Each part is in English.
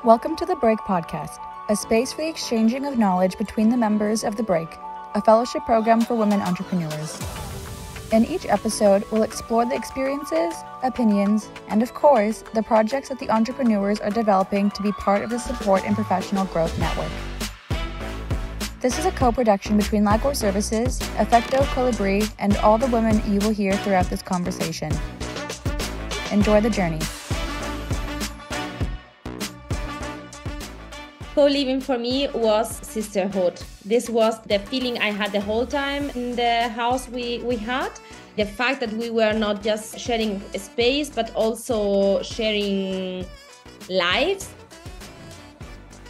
Welcome to the Break Podcast, a space for the exchanging of knowledge between the members of The Break, a fellowship program for women entrepreneurs. In each episode, we'll explore the experiences, opinions, and of course, the projects that the entrepreneurs are developing to be part of the Support and Professional Growth Network. This is a co-production between Lagor Services, Efecto Colibrí, and all the women you will hear throughout this conversation. Enjoy the journey. Co-living for me was sisterhood. This was the feeling I had the whole time in the house we had. The fact that we were not just sharing a space, but also sharing lives.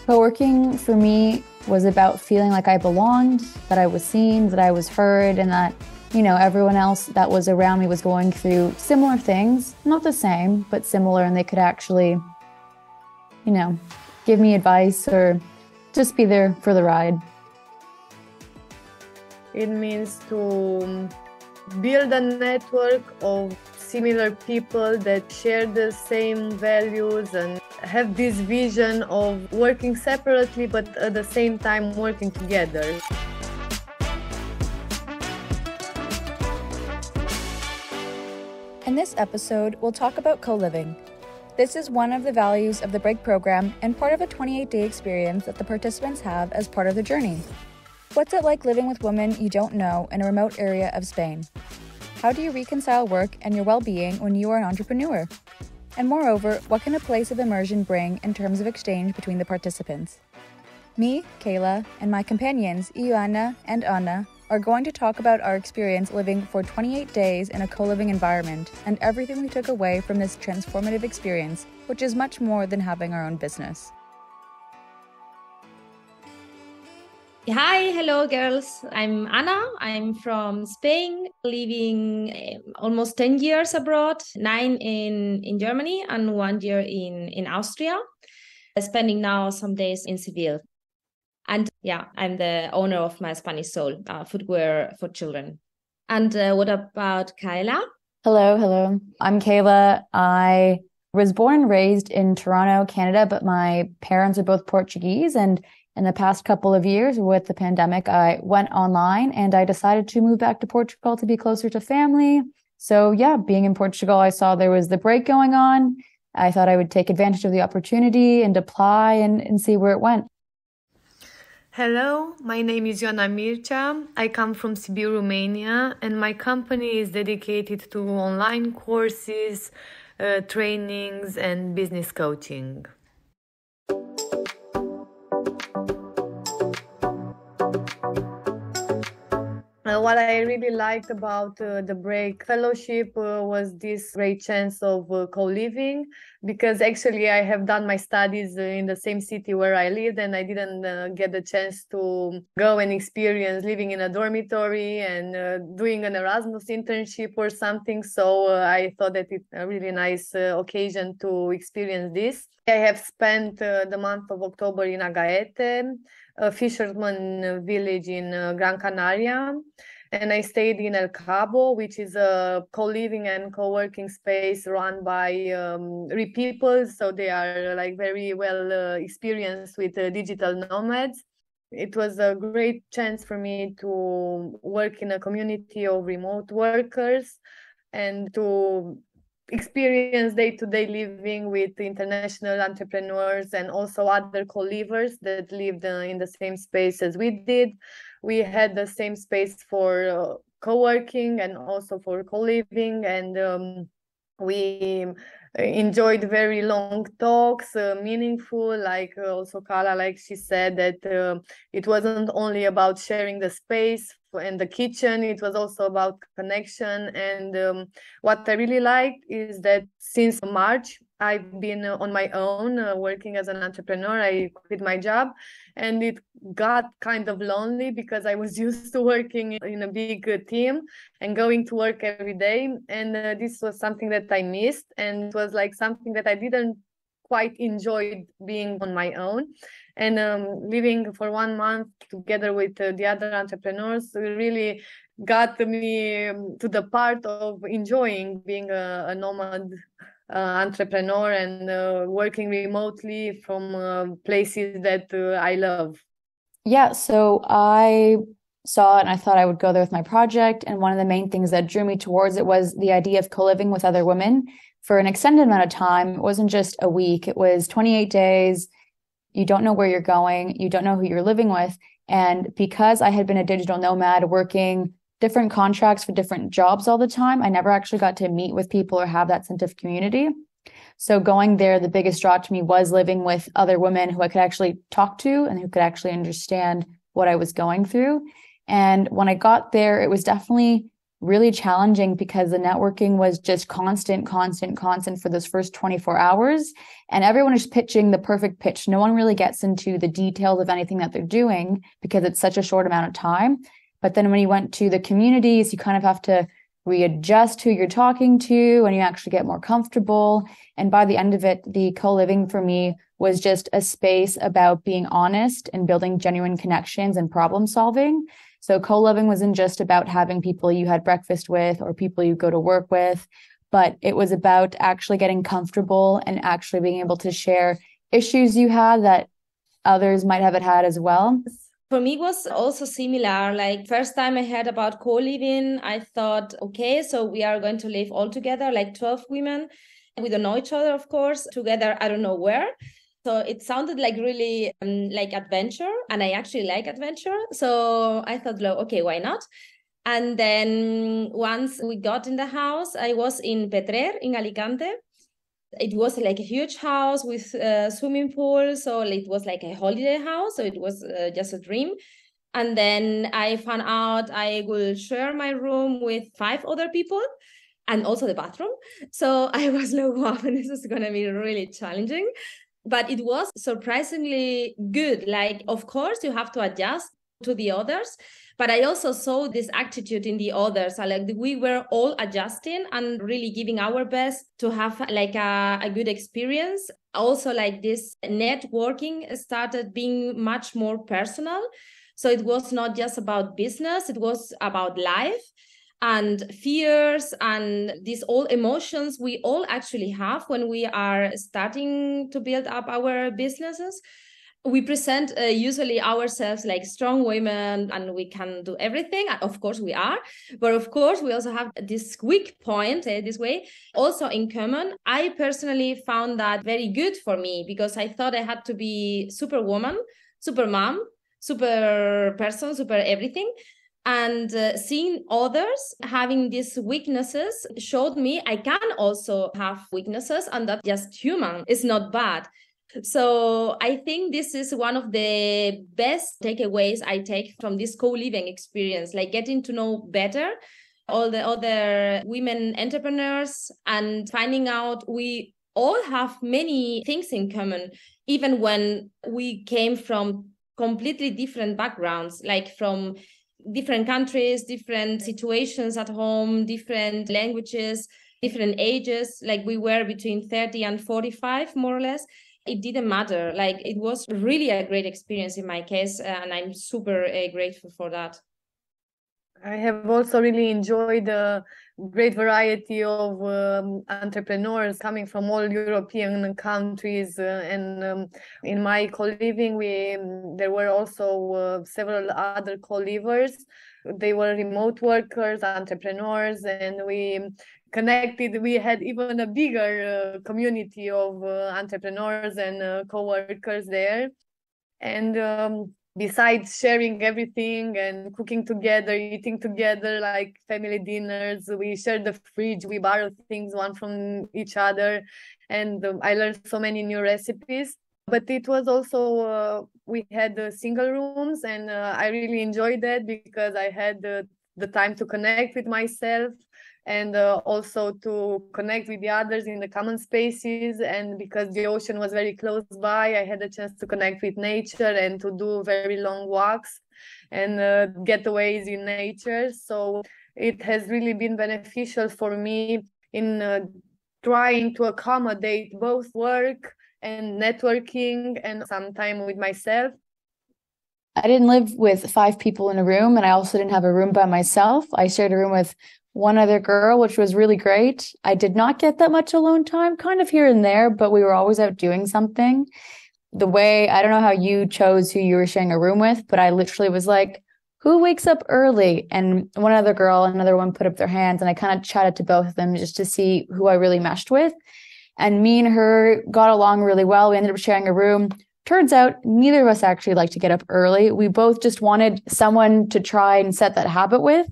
Co-working for me was about feeling like I belonged, that I was seen, that I was heard, and that, everyone else that was around me was going through similar things. Not the same, but similar, and they could actually, give me advice or just be there for the ride. It means to build a network of similar people that share the same values and have this vision of working separately but at the same time working together. In this episode, we'll talk about co-living. This is one of the values of the Break program and part of a 28-day experience that the participants have as part of the journey. What's it like living with women you don't know in a remote area of Spain? How do you reconcile work and your well-being when you are an entrepreneur? And moreover, what can a place of immersion bring in terms of exchange between the participants? Me, Kayla, and my companions, Iona and Ana, are going to talk about our experience living for 28 days in a co-living environment and everything we took away from this transformative experience, which is much more than having our own business. Hi, hello girls. I'm Ana. I'm from Spain, living almost 10 years abroad, 9 in Germany and 1 year in Austria, spending now some days in Seville. And I'm the owner of My Spanish Soul, footwear for children. And what about Kayla? Hello. I'm Kayla. I was born and raised in Toronto, Canada, but my parents are both Portuguese. And in the past couple of years with the pandemic, I went online and I decided to move back to Portugal to be closer to family. So being in Portugal, I saw there was the break going on. I thought I would take advantage of the opportunity and apply and see where it went. Hello, my name is Ioana and Mircea. I come from Sibiu, Romania, and my company is dedicated to online courses, trainings, and business coaching. What I really liked about the Break Fellowship was this great chance of co-living, because actually I have done my studies in the same city where I lived, and I didn't get the chance to go and experience living in a dormitory and doing an Erasmus internship or something. So I thought that it's a really nice occasion to experience this. I have spent the month of October in Agaete, a fisherman village in Gran Canaria. And I stayed in El Cabo, which is a co-living and co-working space run by people. So they are very well experienced with digital nomads. It was a great chance for me to work in a community of remote workers and to experience day-to-day living with international entrepreneurs and also other co-livers that lived in the same space as we did. We had the same space for co-working and also for co-living, and we enjoyed very long talks, meaningful, also Kala, like she said, that it wasn't only about sharing the space and the kitchen, it was also about connection. And what I really liked is that since March, I've been on my own working as an entrepreneur. I quit my job and it got kind of lonely because I was used to working in a big team and going to work every day. And this was something that I missed, and it was something that I didn't quite enjoy being on my own. And living for 1 month together with the other entrepreneurs really got me to the part of enjoying being a nomad entrepreneur and working remotely from places that I love. Yeah, so I saw it and I thought I would go there with my project. And one of the main things that drew me towards it was the idea of co-living with other women for an extended amount of time. It wasn't just a week, it was 28 days. You don't know where you're going, you don't know who you're living with. And because I had been a digital nomad working different contracts for different jobs all the time, I never actually got to meet with people or have that sense of community. So going there, the biggest draw to me was living with other women who I could actually talk to and who could actually understand what I was going through. And when I got there, it was definitely really challenging because the networking was just constant for those first 24 hours. And everyone is pitching the perfect pitch. No one really gets into the details of anything that they're doing because it's such a short amount of time. But then when you went to the communities, you kind of have to readjust who you're talking to and you actually get more comfortable. And by the end of it, the co-living for me was just a space about being honest and building genuine connections and problem solving. So co-living wasn't just about having people you had breakfast with or people you go to work with, but it was about actually getting comfortable and actually being able to share issues you had that others might have had as well. For me, it was also similar. Like first time I heard about co-living, I thought, okay, so we are going to live all together, like 12 women. We don't know each other, of course, together, I don't know where. So it sounded like really like adventure, and I actually like adventure. So I thought, okay, why not? And then once we got in the house, I was in Petrer in Alicante. It was like a huge house with a swimming pool. So it was like a holiday house. So it was just a dream. And then I found out I will share my room with 5 other people and also the bathroom. So I was like, wow, this is going to be really challenging. But it was surprisingly good. Like, of course, you have to adjust to the others. But I also saw this attitude in the others. Like we were all adjusting and really giving our best to have like a good experience. Also, like this networking started being much more personal. So it was not just about business, it was about life and fears and these all emotions we all actually have when we are starting to build up our businesses. We present usually ourselves like strong women and we can do everything. Of course we are, but of course we also have this weak point this way also in common. I personally found that very good for me because I thought I had to be superwoman, super mom, super person, super everything. And seeing others having these weaknesses showed me I can also have weaknesses and that just human is not bad. So I think this is one of the best takeaways I take from this co-living experience, like getting to know better all the other women entrepreneurs and finding out we all have many things in common, even when we came from completely different backgrounds, like from different countries, different situations at home, different languages, different ages. Like we were between 30 and 45, more or less. It didn't matter. Like it was really a great experience in my case, and I'm super grateful for that. I have also really enjoyed the great variety of entrepreneurs coming from all European countries, and in my co-living, there were also several other co-livers. They were remote workers, entrepreneurs, and we connected. We had even a bigger community of entrepreneurs and co-workers there. And besides sharing everything and cooking together, eating together, like family dinners, we shared the fridge, we borrowed things one from each other, and I learned so many new recipes. But it was also, we had single rooms, and I really enjoyed that because I had the time to connect with myself and also to connect with the others in the common spaces. And because the ocean was very close by, I had a chance to connect with nature and to do very long walks and getaways in nature. So it has really been beneficial for me in trying to accommodate both work and networking and some time with myself. I didn't live with 5 people in a room, and I also didn't have a room by myself. I shared a room with one other girl, which was really great. I did not get that much alone time, kind of here and there, but we were always out doing something. I don't know how you chose who you were sharing a room with, but I literally was like, who wakes up early? And one other girl, another one put up their hands, and I kind of chatted to both of them just to see who I really meshed with. And me and her got along really well. We ended up sharing a room. Turns out neither of us actually like to get up early. We both just wanted someone to try and set that habit with.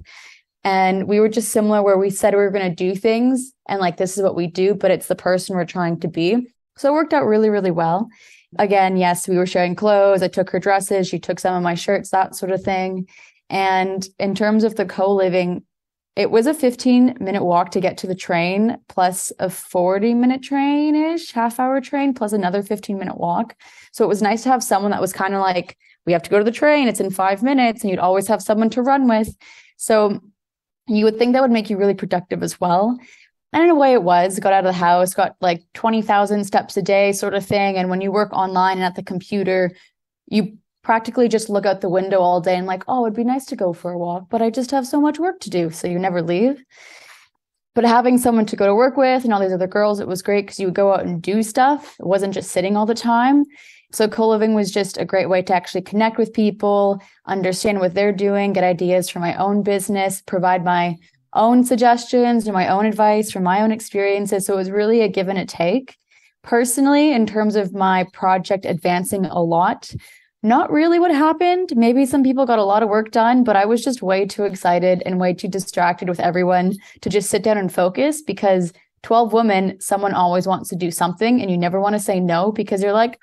And we were just similar where we said we were going to do things and like, this is what we do, but it's the person we're trying to be. So it worked out really, really well. Again, yes, we were sharing clothes. I took her dresses. She took some of my shirts, that sort of thing. And in terms of the co-living, it was a 15-minute walk to get to the train, plus a 40-minute train-ish, half-hour train, plus another 15-minute walk. So it was nice to have someone that was kind of like, we have to go to the train. It's in 5 minutes. And you'd always have someone to run with. So you would think that would make you really productive as well. And in a way it was, got out of the house, got like 20,000 steps a day sort of thing. And when you work online and at the computer, you practically just look out the window all day and like, oh, it'd be nice to go for a walk, but I just have so much work to do. So you never leave. But having someone to go to work with and all these other girls, it was great because you would go out and do stuff. It wasn't just sitting all the time. So co-living was just a great way to actually connect with people, understand what they're doing, get ideas for my own business, provide my own suggestions or my own advice from my own experiences. So it was really a give and a take. Personally, in terms of my project advancing a lot, not really what happened. Maybe some people got a lot of work done, but I was just way too excited and way too distracted with everyone to just sit down and focus, because 12 women, someone always wants to do something and you never want to say no because you're like,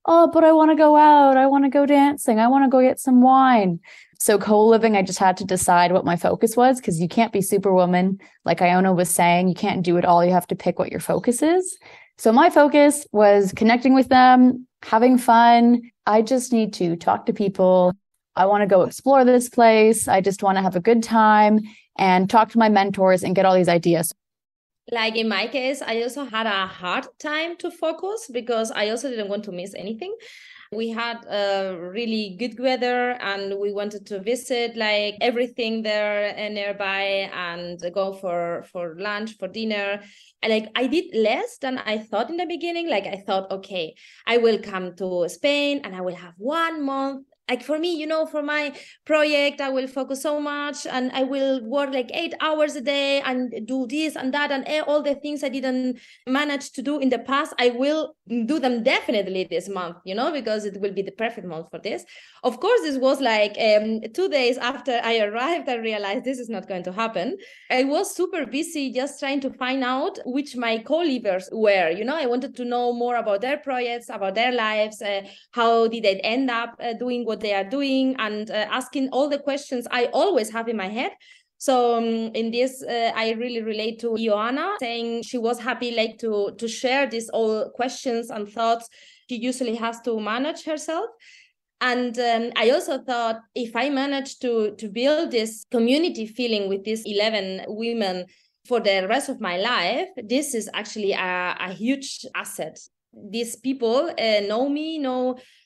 oh, but I want to go out. I want to go dancing. I want to go get some wine. So co-living, I just had to decide what my focus was, because you can't be superwoman. Like Iona was saying, you can't do it all. You have to pick what your focus is. So my focus was connecting with them, having fun. I just need to talk to people. I want to go explore this place. I just want to have a good time and talk to my mentors and get all these ideas. Like in my case, I also had a hard time to focus because I also didn't want to miss anything. We had really good weather and we wanted to visit like everything there nearby and go for lunch, for dinner. And like I did less than I thought in the beginning. Like I thought, okay, I will come to Spain and I will have 1 month. Like for me, for my project, I will focus so much and I will work like 8 hours a day and do this and that and all the things I didn't manage to do in the past. I will do them definitely this month, because it will be the perfect month for this. Of course, this was like 2 days after I arrived, I realized this is not going to happen. I was super busy just trying to find out which my co-livers were. I wanted to know more about their projects, about their lives, how did they end up doing what they are doing, and asking all the questions I always have in my head. So in this, I really relate to Ioana, saying she was happy like to share these all questions and thoughts she usually has to manage herself. And I also thought if I manage to build this community feeling with these 11 women for the rest of my life, this is actually a huge asset. These people know me,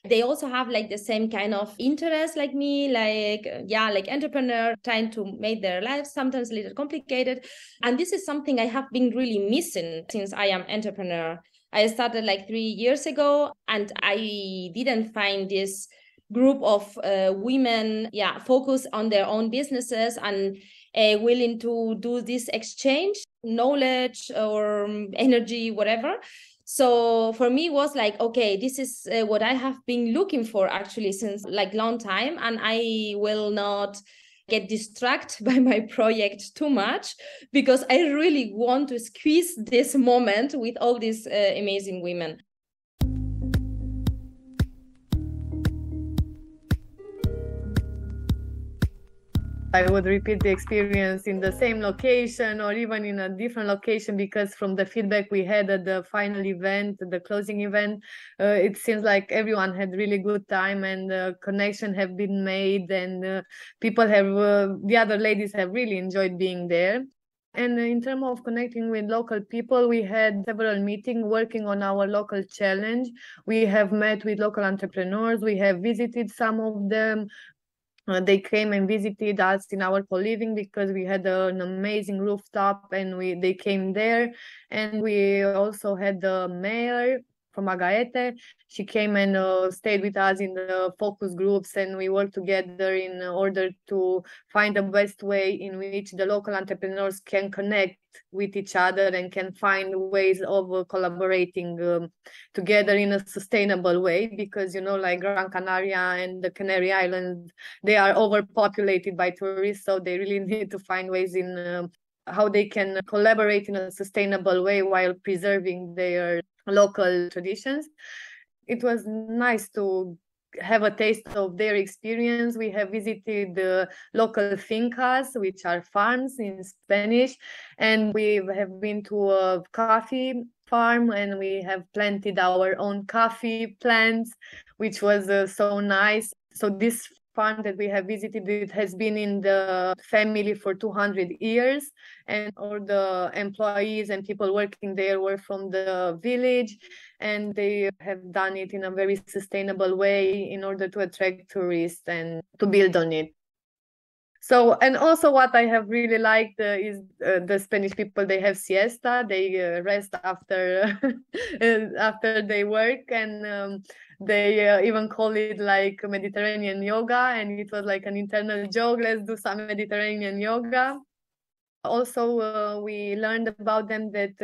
they also have like the same kind of interest like me, like entrepreneur, trying to make their lives sometimes a little complicated. And this is something I have been really missing since I am entrepreneur. I started like 3 years ago and I didn't find this group of women, focus on their own businesses and willing to do this exchange, knowledge or energy, whatever. So for me, it was like, okay, this is what I have been looking for actually since like long time. And I will not get distracted by my project too much because I really want to squeeze this moment with all these amazing women. I would repeat the experience in the same location or even in a different location, because from the feedback we had at the final event, the closing event, it seems like everyone had really good time and connection have been made, and people have, the other ladies have really enjoyed being there. And in terms of connecting with local people, we had several meetings working on our local challenge. We have met with local entrepreneurs. We have visited some of them. They came and visited us in our co-living because we had an amazing rooftop, and they came there. And we also had the mayor from Agaete. She came and stayed with us in the focus groups, and we worked together in order to find the best way in which the local entrepreneurs can connect with each other and can find ways of collaborating together in a sustainable way, because like Gran Canaria and the Canary Islands, they are overpopulated by tourists, so they really need to find ways in how they can collaborate in a sustainable way while preserving their local traditions. It was nice to have a taste of their experience. We have visited the local fincas, which are farms in Spanish, and we have been to a coffee farm, and we have planted our own coffee plants, which was so nice. So this farm that we have visited, it has been in the family for 200 years, and all the employees and people working there were from the village, and they have done it in a very sustainable way in order to attract tourists and to build on it. So, and also what I have really liked is the Spanish people, they have siesta, they rest after after they work, and they even call it like Mediterranean yoga, and it was like an internal joke, let's do some Mediterranean yoga. Also, we learned about them that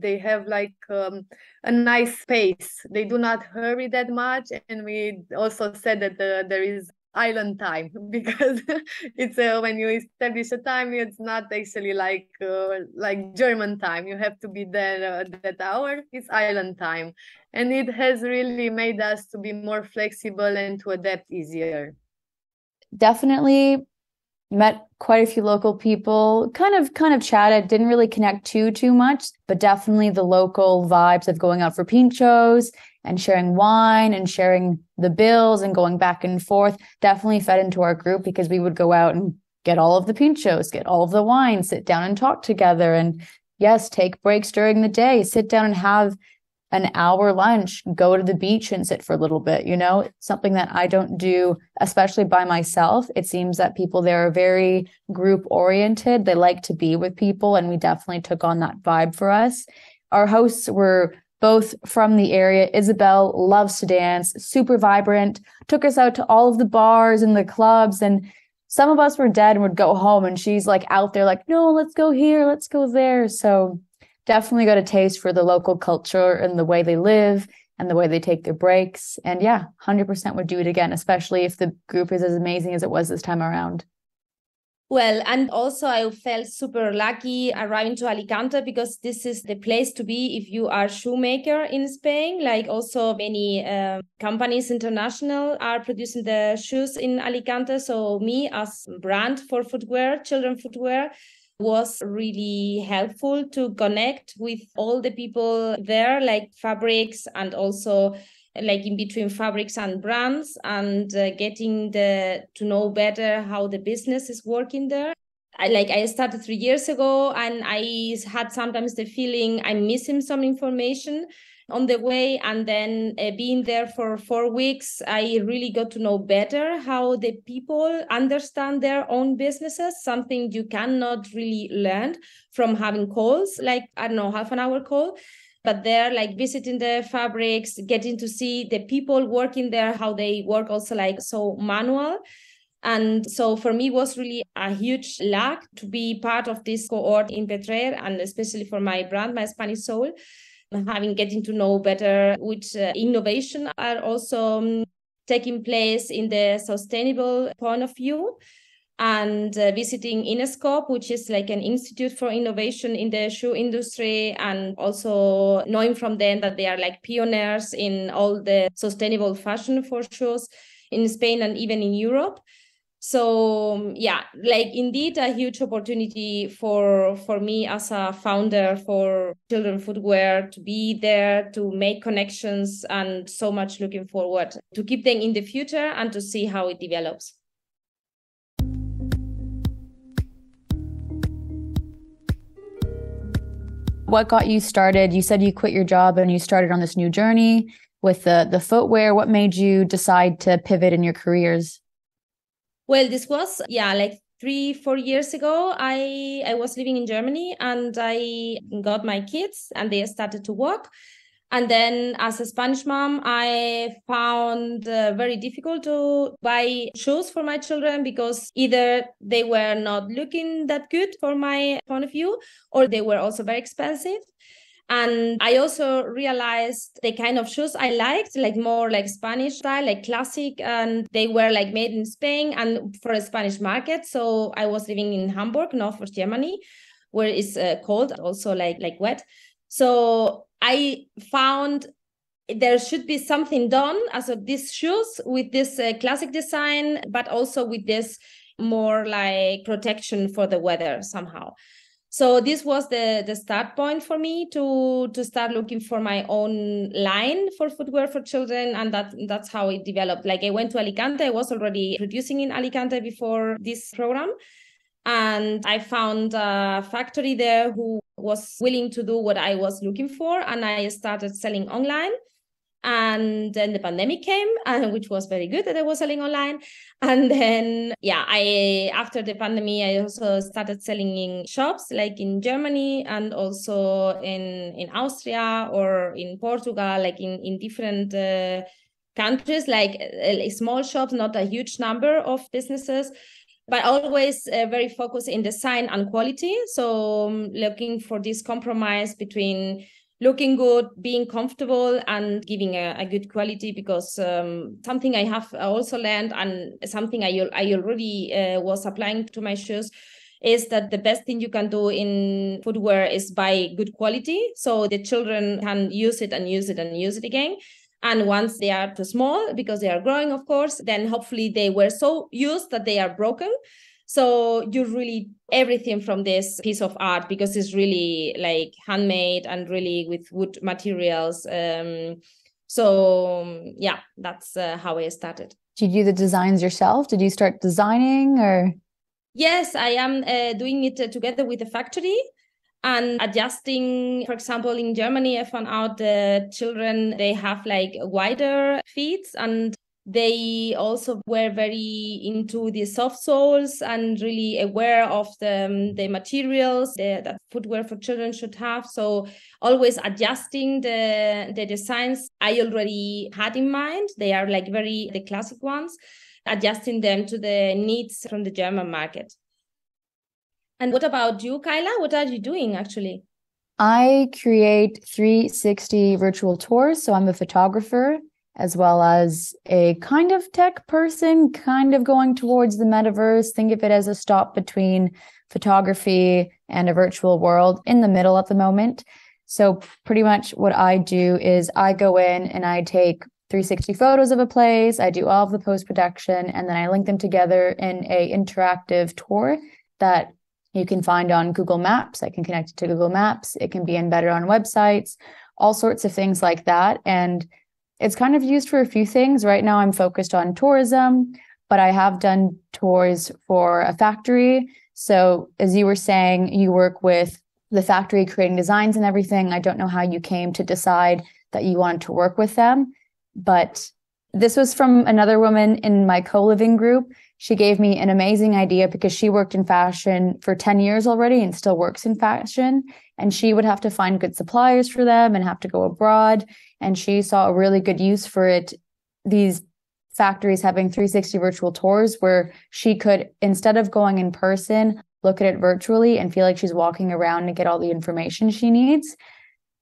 they have like a nice pace. They do not hurry that much, and we also said that there is island time, because it's when you establish a time, it's not actually like German time. You have to be there at that hour. It's island time, and it has really made us to be more flexible and to adapt easier. Definitely met quite a few local people, kind of chatted, didn't really connect too much, but definitely the local vibes of going out for pinchos and sharing wine and sharing the bills and going back and forth definitely fed into our group, because we would go out and get all of the pinchos, get all of the wine, sit down and talk together, and yes, take breaks during the day, sit down and have an hour lunch, go to the beach and sit for a little bit, something that I don't do, especially by myself. It seems that people there are very group oriented. They like to be with people, and we definitely took on that vibe for us. Our hosts were both from the area. Isabel loves to dance, super vibrant, took us out to all of the bars and the clubs, and some of us were dead and would go home, and she's like out there like, no, let's go here, let's go there. So definitely got a taste for the local culture and the way they live and the way they take their breaks. And yeah, 100% would do it again, especially if the group is as amazing as it was this time around. Well, and also I felt super lucky arriving to Alicante, because this is the place to be if you are a shoemaker in Spain. Like also many companies international are producing the shoes in Alicante. So me as brand for footwear, children footwear, was really helpful to connect with all the people there, like fabrics, and also like in between fabrics and brands, and getting to know better how the business is working there. I started 3 years ago, and I had sometimes the feeling I'm missing some information on the way. And then being there for 4 weeks, I really got to know better how the people understand their own businesses, something you cannot really learn from having calls, like, I don't know, half an hour call. But they're like visiting the fabrics, getting to see the people working there, how they work also like so manual. And so for me, it was really a huge luck to be part of this cohort in Petrer, and especially for my brand, My Spanish Soul, getting to know better which innovation are also taking place in the sustainable point of view. And visiting Inescope, which is like an institute for innovation in the shoe industry, and also knowing from them that they are like pioneers in all the sustainable fashion for shoes in Spain and even in Europe. So yeah, like indeed a huge opportunity for me as a founder for children footwear to be there, to make connections, and so much looking forward to keep them in the future and to see how it develops. What got you started? You said you quit your job and you started on this new journey with the footwear. What made you decide to pivot in your careers? Well, this was, like 3-4 years ago. I was living in Germany and I got my kids and they started to walk. And then as a Spanish mom, I found very difficult to buy shoes for my children because either they were not looking that good for my point of view, or they were also very expensive. And I also realized the kind of shoes I liked, like more like Spanish style, like classic, and they were like made in Spain and for a Spanish market. So I was living in Hamburg, north of Germany, where it's cold, also like wet. So I found there should be something done as of these shoes with this classic design, but also with this more like protection for the weather somehow. So this was the start point for me to start looking for my own line for footwear for children, and that's how it developed. Like I went to Alicante. I was already producing in Alicante before this program, and I found a factory there who was willing to do what I was looking for, and I started selling online. And then the pandemic came, which was very good that I was selling online. And then, after the pandemic, I also started selling in shops like in Germany and also in Austria or in Portugal, like in different countries, like small shops, not a huge number of businesses, but always very focused in design and quality. So looking for this compromise between looking good, being comfortable, and giving a good quality, because something I have also learned and something I already was applying to my shoes is that the best thing you can do in footwear is buy good quality, so the children can use it and use it and use it again. And once they are too small, because they are growing, of course, then hopefully they were so used that they are broken. So you really everything from this piece of art, because it's really like handmade and really with wood materials. That's how I started. Did you do the designs yourself? Did you start designing or? Yes, I am doing it together with the factory and adjusting. For example, in Germany, I found out the children, they have like wider feet, and they also were very into the soft soles and really aware of the materials that footwear for children should have. So always adjusting the designs I already had in mind. They are like the classic ones, adjusting them to the needs from the German market. And what about you, Kayla? What are you doing actually? I create 360 virtual tours. So I'm a photographer as well as a kind of tech person, kind of going towards the metaverse. Think of it as a stop between photography and a virtual world, in the middle at the moment. So pretty much what I do is I go in and I take 360 photos of a place. I do all of the post-production, and then I link them together in a interactive tour that you can find on Google Maps. I can connect it to Google Maps. It can be embedded on websites, all sorts of things like that. And it's kind of used for a few things. Right now I'm focused on tourism, but I have done tours for a factory. So as you were saying, you work with the factory creating designs and everything. I don't know how you came to decide that you wanted to work with them, but this was from another woman in my co-living group. She gave me an amazing idea because she worked in fashion for 10 years already and still works in fashion. And she would have to find good suppliers for them and have to go abroad. And she saw a really good use for it. These factories having 360 virtual tours where she could, instead of going in person, look at it virtually and feel like she's walking around and get all the information she needs.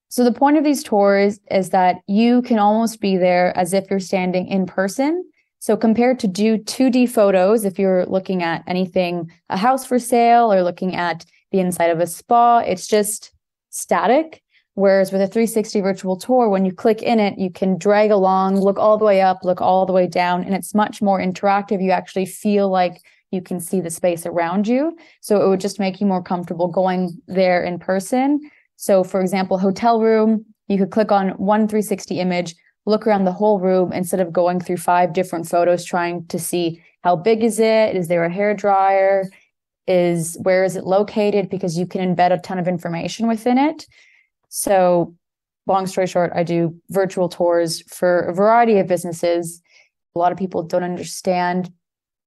So the point of these tours is that you can almost be there as if you're standing in person. So compared to do 2D photos, if you're looking at anything, a house for sale or looking at the inside of a spa, it's just static. Whereas with a 360 virtual tour, when you click in it, you can drag along, look all the way up, look all the way down, and it's much more interactive. You actually feel like you can see the space around you. So it would just make you more comfortable going there in person. So for example, hotel room, you could click on one 360 image, look around the whole room instead of going through 5 different photos trying to see how big is it? Is there a hairdryer? Where is it located? Because you can embed a ton of information within it. So long story short, I do virtual tours for a variety of businesses. A lot of people don't understand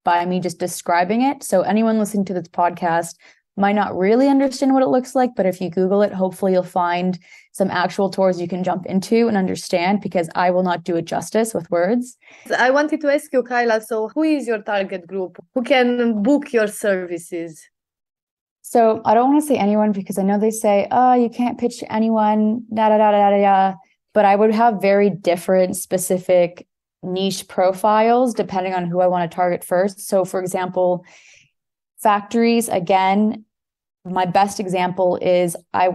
by me just describing it. So anyone listening to this podcast might not really understand what it looks like, but if you Google it, hopefully you'll find some actual tours you can jump into and understand, because I will not do it justice with words. I wanted to ask you, Kayla, so who is your target group? Who can book your services? So I don't want to say anyone, because I know they say, oh, you can't pitch to anyone, da da da da da da. But I would have very different specific niche profiles depending on who I want to target first. So for example, factories, again, my best example is I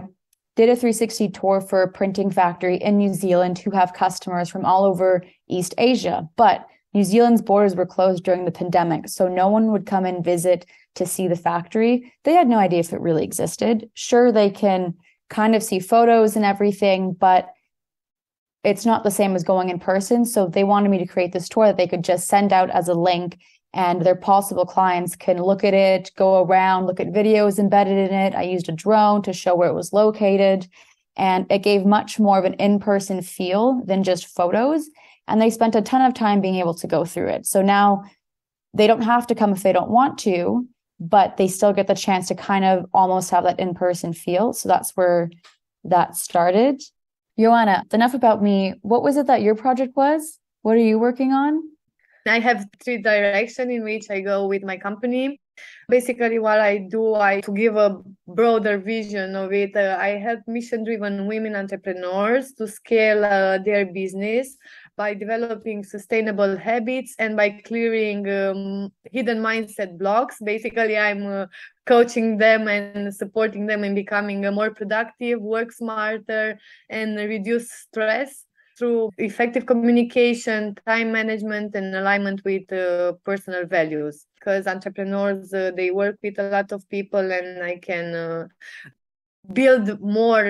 did a 360 tour for a printing factory in New Zealand who have customers from all over East Asia. But New Zealand's borders were closed during the pandemic, so no one would come and visit to see the factory. They had no idea if it really existed. Sure, they can kind of see photos and everything, but it's not the same as going in person. So they wanted me to create this tour that they could just send out as a link, and their possible clients can look at it, go around, look at videos embedded in it. I used a drone to show where it was located, and it gave much more of an in-person feel than just photos. And they spent a ton of time being able to go through it. So now they don't have to come if they don't want to, but they still get the chance to kind of almost have that in-person feel. So that's where that started. Ioana, enough about me. What was it that your project was? What are you working on? I have 3 directions in which I go with my company. Basically, what I do, to give a broader vision of it, I help mission-driven women entrepreneurs to scale their business by developing sustainable habits and by clearing hidden mindset blocks. Basically, I'm coaching them and supporting them in becoming more productive, work smarter, and reduce stress through effective communication, time management, and alignment with personal values. Because entrepreneurs, they work with a lot of people, and I can build more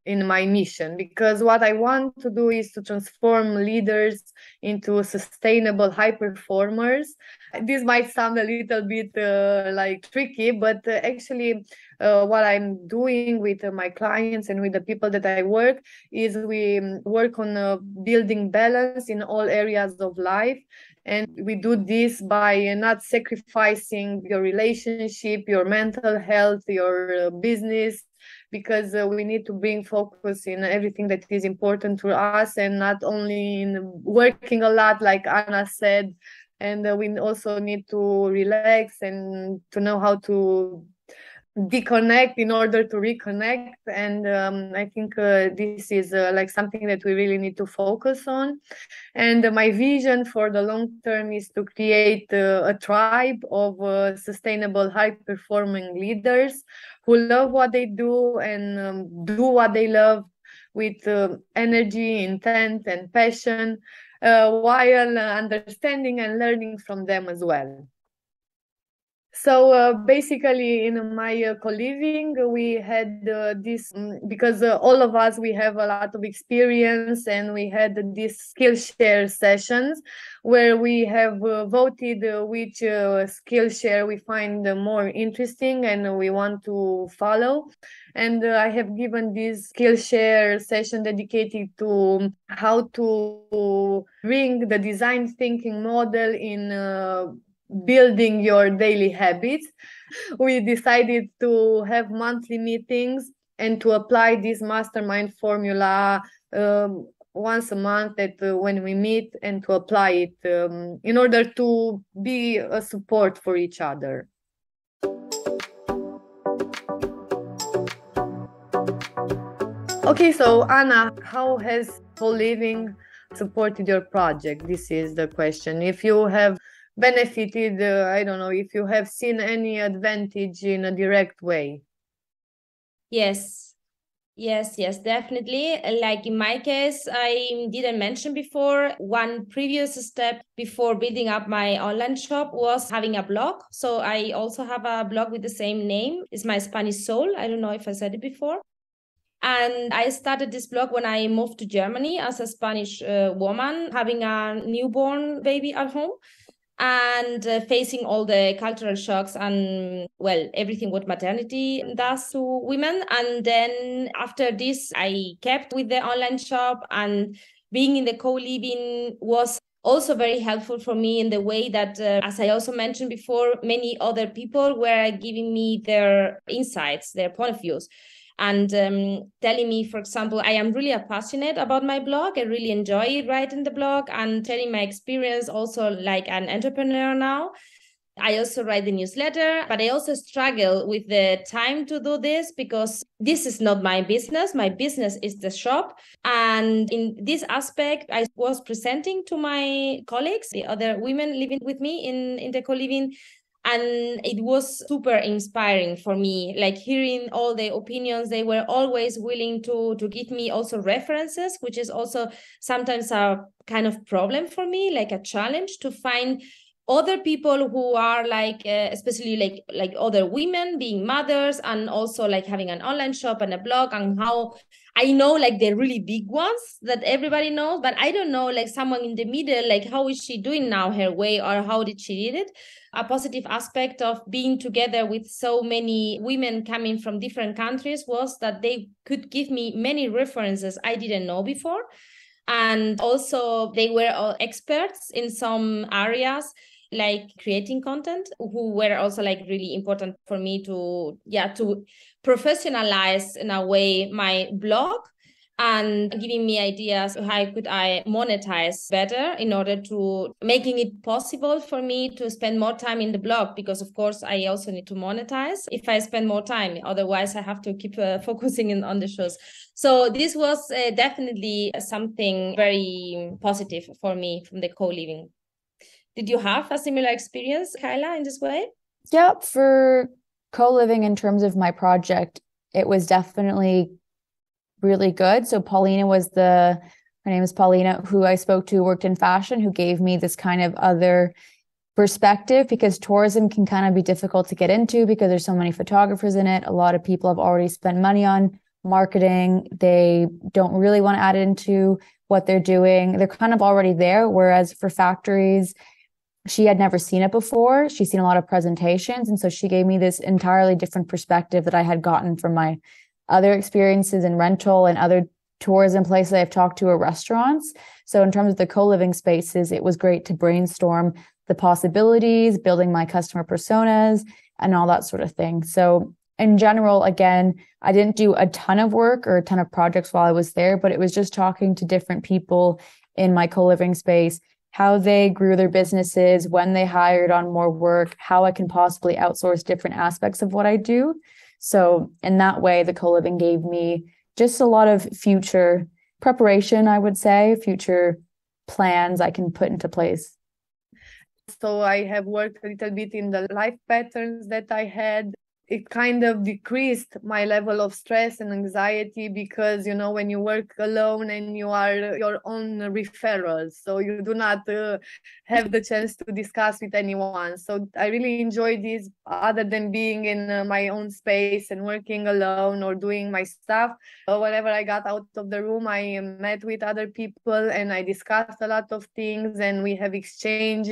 in my mission, because what I want to do is to transform leaders into sustainable high performers. This might sound a little bit like tricky, but actually what I'm doing with my clients and with the people that I work is we work on building balance in all areas of life. And we do this by not sacrificing your relationship, your mental health, your business, because we need to bring focus in everything that is important to us, and not only in working a lot, like Ana said. And we also need to relax and to know how to disconnect in order to reconnect. And I think this is like something that we really need to focus on. And my vision for the long term is to create a tribe of sustainable, high-performing leaders who love what they do and do what they love with energy, intent, and passion, while understanding and learning from them as well. So basically, in my co-living, we had this, because all of us, we have a lot of experience, and we had these skill share sessions where we have voted which skill share we find more interesting and we want to follow. And I have given this skill share session dedicated to how to bring the design thinking model in building your daily habits. We decided to have monthly meetings and to apply this mastermind formula once a month when we meet, and to apply it in order to be a support for each other. Okay, so Ana, how has co-living supported your project? This is the question. If you have benefited, I don't know, if you have seen any advantage in a direct way. Yes, definitely. Like in my case, I didn't mention before, one previous step before building up my online shop was having a blog. So I also have a blog with the same name. It's My Spanish Soul. I don't know if I said it before. And I started this blog when I moved to Germany as a Spanish woman, having a newborn baby at home, and facing all the cultural shocks and, well, everything what maternity does to women. And then after this, I kept with the online shop, and being in the co-living was also very helpful for me in the way that, as I also mentioned before, many other people were giving me their insights, their point of views, and telling me, for example, I am really passionate about my blog. I really enjoy writing the blog and telling my experience also like an entrepreneur now. I also write the newsletter, but I also struggle with the time to do this because this is not my business. My business is the shop. And in this aspect, I was presenting to my colleagues, the other women living with me in the co-living. And it was super inspiring for me, like hearing all the opinions. They were always willing to give me also references, which is also sometimes a kind of problem for me, like a challenge to find other people who are like especially like other women being mothers and also like having an online shop and a blog, and how I know like the really big ones that everybody knows, but I don't know like someone in the middle, like how is she doing now her way, or how did she did it. A positive aspect of being together with so many women coming from different countries was that they could give me many references I didn't know before. And also they were all experts in some areas like creating content, who were also like really important for me to professionalize in a way my blog, and giving me ideas how could I monetize better in order to making it possible for me to spend more time in the blog, because of course I also need to monetize if I spend more time, otherwise I have to keep focusing on the shows. So this was definitely something very positive for me from the co-living. Did you have a similar experience, Kayla, in this way? Yeah, for co-living in terms of my project, it was definitely really good. So her name is Paulina, who I spoke to, worked in fashion, who gave me this kind of other perspective, because tourism can kind of be difficult to get into because there's so many photographers in it. A lot of people have already spent money on marketing. They don't really want to add it into what they're doing. They're kind of already there. Whereas for factories, she had never seen it before. She's seen a lot of presentations. And so she gave me this entirely different perspective that I had gotten from my other experiences in rental and other tourism places I've talked to, or restaurants. So in terms of the co-living spaces, it was great to brainstorm the possibilities, building my customer personas and all that sort of thing. So in general, again, I didn't do a ton of work or a ton of projects while I was there, but it was just talking to different people in my co-living space, how they grew their businesses, when they hired on more work, how I can possibly outsource different aspects of what I do. So in that way, the co-living gave me just a lot of future preparation, I would say, future plans I can put into place. So I have worked a little bit in the life patterns that I had. It kind of decreased my level of stress and anxiety, because, you know, when you work alone and you are your own referrals, so you do not have the chance to discuss with anyone. So I really enjoy this, other than being in my own space and working alone or doing my stuff. Whenever I got out of the room, I met with other people and I discussed a lot of things, and we have exchanged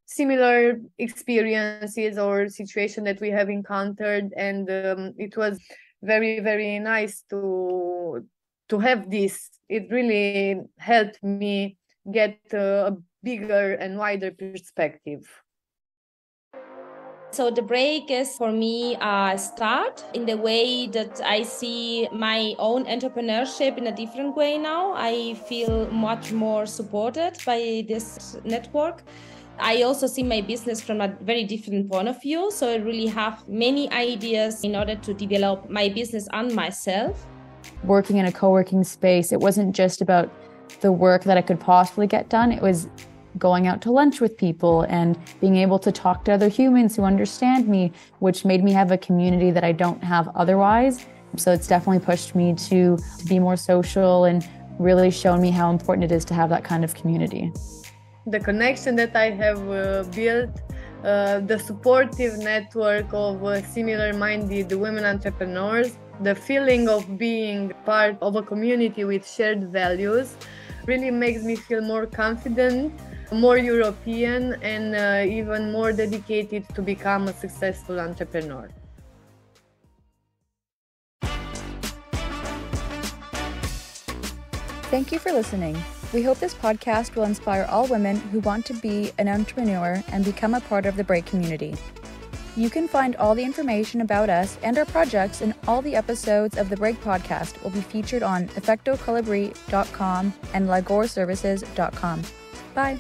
similar experiences or situation that we have encountered, and it was very, very nice to have this. It really helped me get a bigger and wider perspective. So the break is for me a start in the way that I see my own entrepreneurship in a different way now. I feel much more supported by this network. I also see my business from a very different point of view. So I really have many ideas in order to develop my business and myself. Working in a co-working space, it wasn't just about the work that I could possibly get done. It was going out to lunch with people and being able to talk to other humans who understand me, which made me have a community that I don't have otherwise. So it's definitely pushed me to be more social and really shown me how important it is to have that kind of community. The connection that I have built, the supportive network of similar-minded women entrepreneurs, the feeling of being part of a community with shared values really makes me feel more confident, more European, and even more dedicated to become a successful entrepreneur. Thank you for listening. We hope this podcast will inspire all women who want to be an entrepreneur and become a part of the Break community. You can find all the information about us and our projects, and all the episodes of the Break podcast will be featured on efectocolibrí.com and lagorservices.com. Bye.